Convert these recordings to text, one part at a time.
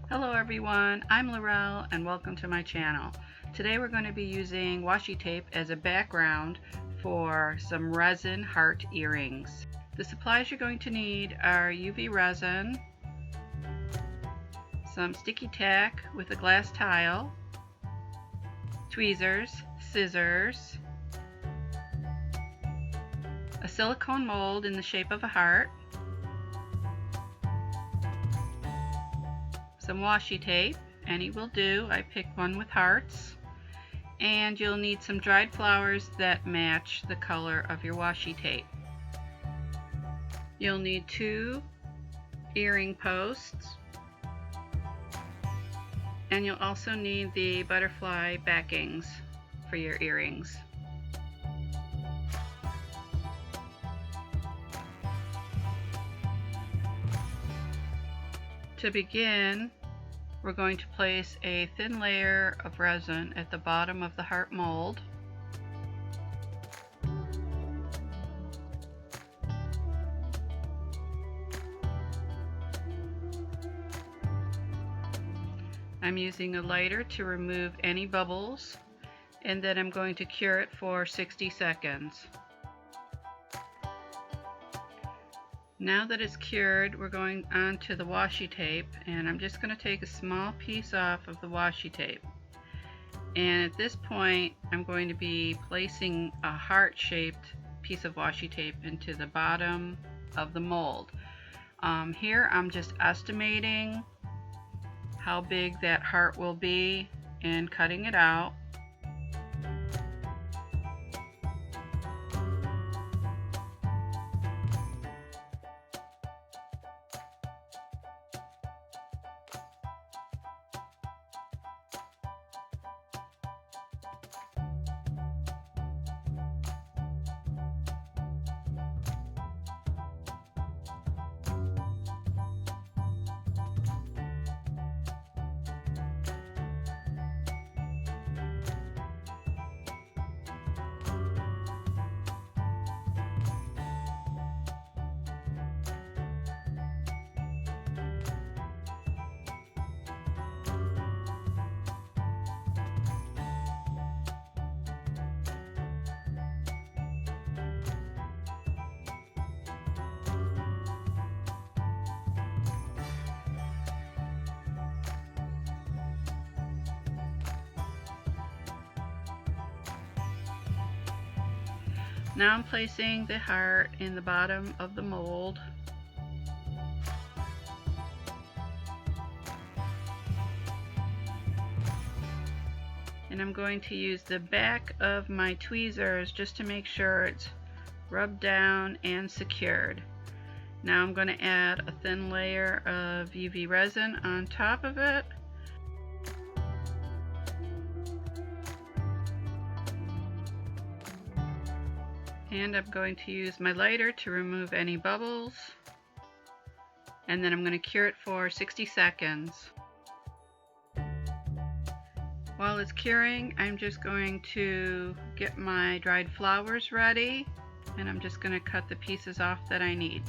Hello everyone, I'm Laurel and welcome to my channel. Today we're going to be using washi tape as a background for some resin heart earrings. The supplies you're going to need are UV resin, some sticky tack with a glass tile, tweezers, scissors, a silicone mold in the shape of a heart, some washi tape, any will do. I picked one with hearts. And you'll need some dried flowers that match the color of your washi tape. You'll need 2 earring posts, and you'll also need the butterfly backings for your earrings. To begin, we're going to place a thin layer of resin at the bottom of the heart mold. I'm using a lighter to remove any bubbles, and then I'm going to cure it for 60 seconds. Now that it's cured, we're going on to the washi tape, and I'm just going to take a small piece off of the washi tape. And at this point, I'm going to be placing a heart-shaped piece of washi tape into the bottom of the mold. Here I'm just estimating how big that heart will be and cutting it out. Now I'm placing the heart in the bottom of the mold. And I'm going to use the back of my tweezers just to make sure it's rubbed down and secured. Now I'm going to add a thin layer of UV resin on top of it. And I'm going to use my lighter to remove any bubbles, and then I'm going to cure it for 60 seconds. While it's curing, I'm just going to get my dried flowers ready, and I'm just going to cut the pieces off that I need.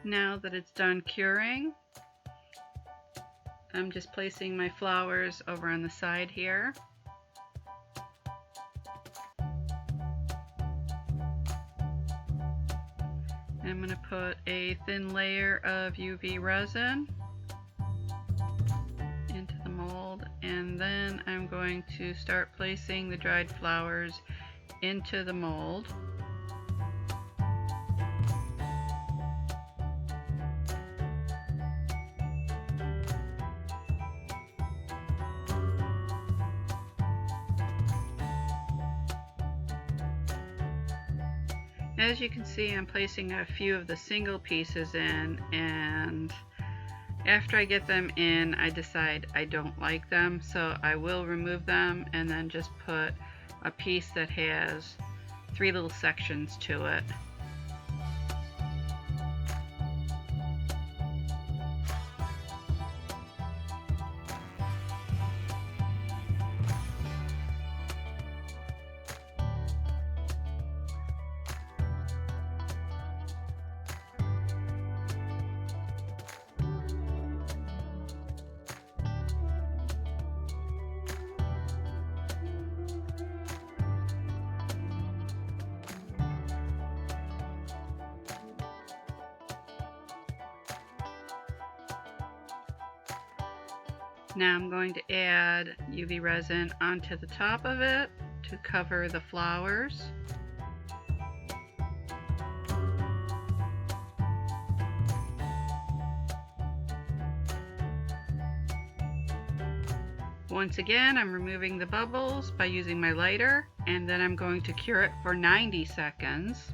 Now that it's done curing, I'm just placing my flowers over on the side here. I'm going to put a thin layer of UV resin into the mold, and then I'm going to start placing the dried flowers into the mold. As you can see, I'm placing a few of the single pieces in, and after I get them in, I decide I don't like them, so I will remove them and then just put a piece that has 3 little sections to it. Now I'm going to add UV resin onto the top of it to cover the flowers. Once again, I'm removing the bubbles by using my lighter, and then I'm going to cure it for 90 seconds.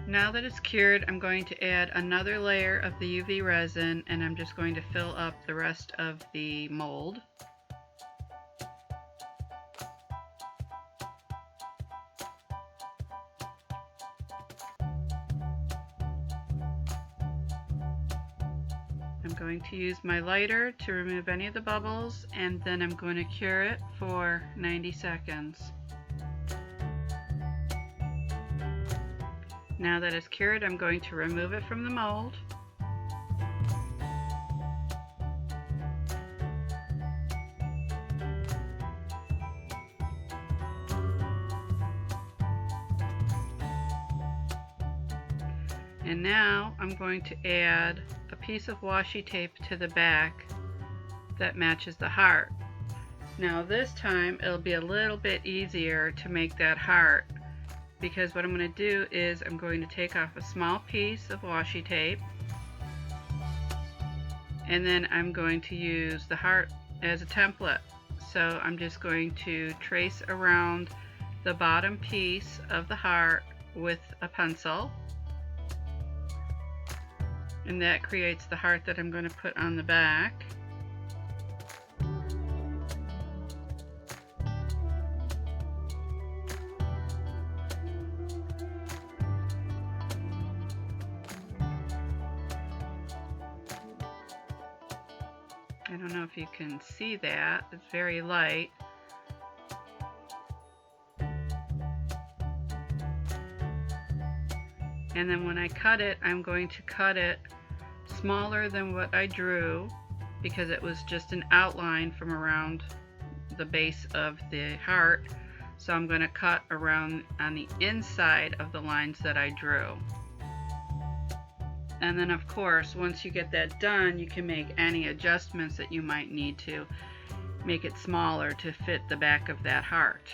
Now that it's cured, I'm going to add another layer of the UV resin, and I'm just going to fill up the rest of the mold. I'm going to use my lighter to remove any of the bubbles, and then I'm going to cure it for 90 seconds. Now that it's cured, I'm going to remove it from the mold. And now I'm going to add a piece of washi tape to the back that matches the heart. Now this time it'll be a little bit easier to make that heart, because what I'm going to do is I'm going to take off a small piece of washi tape, and then I'm going to use the heart as a template. So I'm just going to trace around the bottom piece of the heart with a pencil, and that creates the heart that I'm going to put on the back. I don't know if you can see that, it's very light. And then when I cut it, I'm going to cut it smaller than what I drew, because it was just an outline from around the base of the heart. So I'm going to cut around on the inside of the lines that I drew. And then of course, once you get that done, you can make any adjustments that you might need to make it smaller to fit the back of that heart.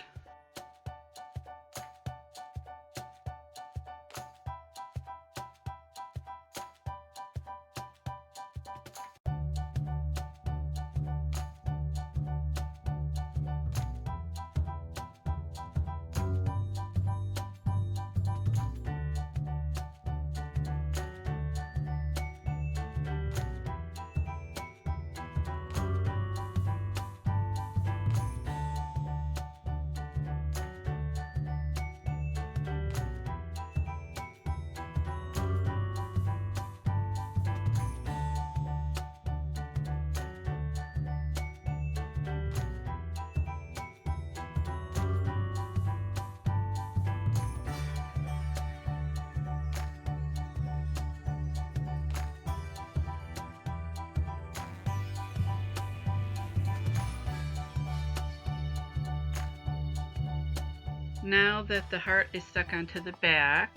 Now that the heart is stuck onto the back,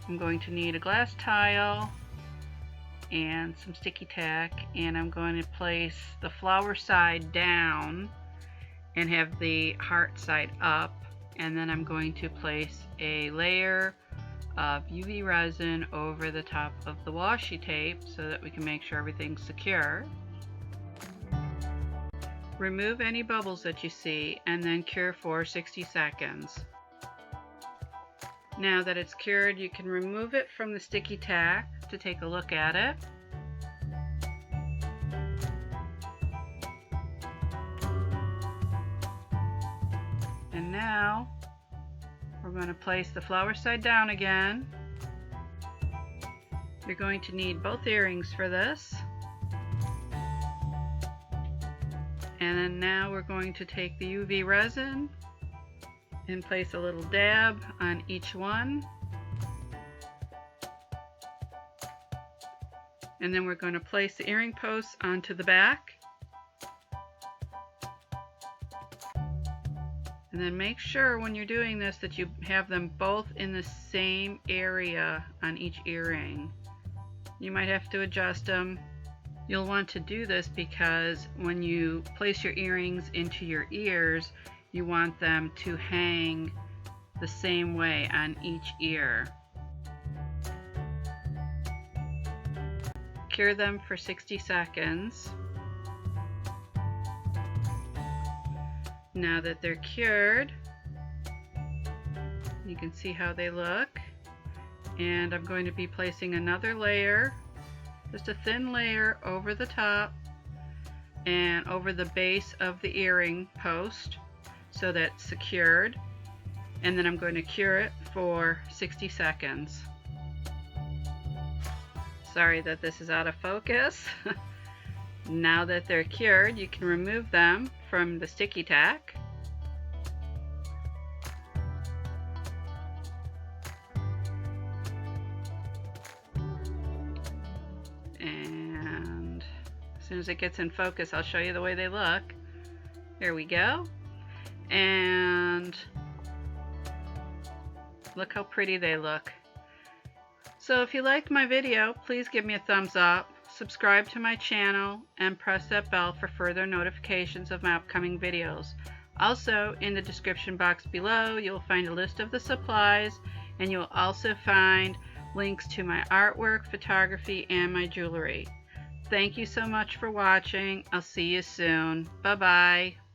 I'm going to need a glass tile and some sticky tack, and I'm going to place the flower side down and have the heart side up, and then I'm going to place a layer of UV resin over the top of the washi tape so that we can make sure everything's secure. Remove any bubbles that you see and then cure for 60 seconds. Now that it's cured, you can remove it from the sticky tack to take a look at it. And now we're going to place the flower side down again. You're going to need both earrings for this. And then now we're going to take the UV resin and place a little dab on each one. And then we're going to place the earring posts onto the back. And then make sure when you're doing this that you have them both in the same area on each earring. You might have to adjust them You'll want to do this because when you place your earrings into your ears, you want them to hang the same way on each ear. Cure them for 60 seconds. Now that they're cured, you can see how they look. And I'm going to be placing another layer, just a thin layer over the top and over the base of the earring post so that's secured. And then I'm going to cure it for 60 seconds. Sorry that this is out of focus. Now that they're cured, you can remove them from the sticky tack. And as soon as it gets in focus, I'll show you the way they look. Here we go. And look how pretty they look. So if you liked my video, please give me a thumbs up, subscribe to my channel, and press that bell for further notifications of my upcoming videos. Also, in the description box below, you'll find a list of the supplies, and you'll also find links to my artwork, photography, and my jewelry. Thank you so much for watching. I'll see you soon. Bye-bye.